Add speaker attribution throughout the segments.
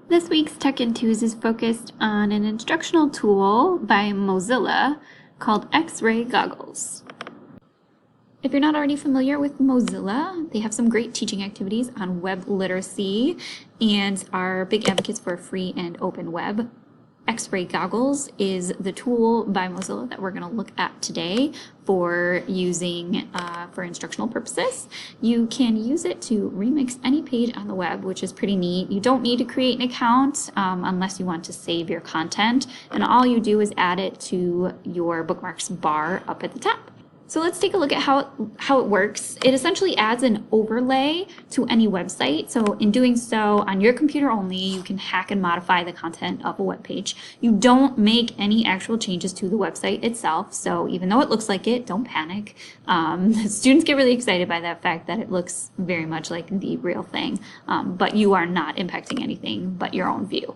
Speaker 1: This week's Tech in Twos is focused on an instructional tool by Mozilla called X-ray goggles. If you're not already familiar with Mozilla, they have some great teaching activities on web literacy and are big advocates for a free and open web. X-ray goggles is the tool by Mozilla that we're going to look at today for using for instructional purposes. You can use it to remix any page on the web, which is pretty neat. You don't need to create an account unless you want to save your content, and all you do is add it to your bookmarks bar up at the top. So let's take a look at how it works. It essentially adds an overlay to any website. So in doing so, on your computer only, you can hack and modify the content of a web page. You don't make any actual changes to the website itself. So even though it looks like it, don't panic. Students get really excited by that fact that it looks very much like the real thing, but you are not impacting anything but your own view.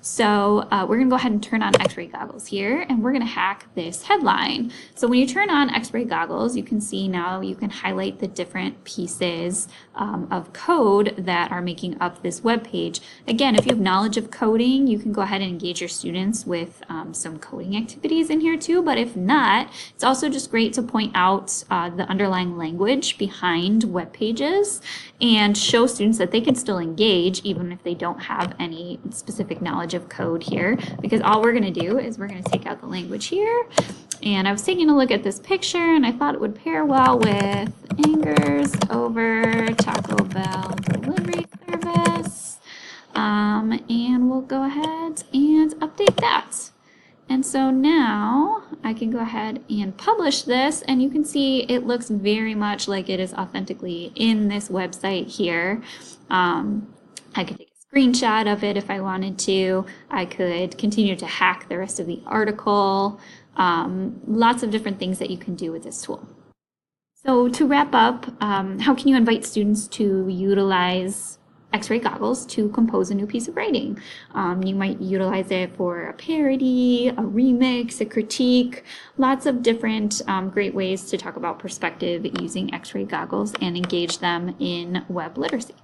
Speaker 1: So we're going to go ahead and turn on X-ray goggles here, and we're going to hack this headline. So when you turn on X-ray goggles, you can see now you can highlight the different pieces of code that are making up this web page. Again, if you have knowledge of coding, you can go ahead and engage your students with some coding activities in here too, but if not, it's also just great to point out the underlying language behind web pages and show students that they can still engage even if they don't have any specific knowledge of code here, because all we're going to do is we're going to take out the language here. And I was taking a look at this picture and I thought it would pair well with Angers over Taco Bell delivery service. And we'll go ahead and update that. And so now I can go ahead and publish this, and you can see it looks very much like it is authentically in this website here. I could take a screenshot of it if I wanted to. I could continue to hack the rest of the article. Lots of different things that you can do with this tool. So to wrap up, how can you invite students to utilize X-ray goggles to compose a new piece of writing? You might utilize it for a parody, a remix, a critique, lots of different great ways to talk about perspective using X-ray goggles and engage them in web literacy.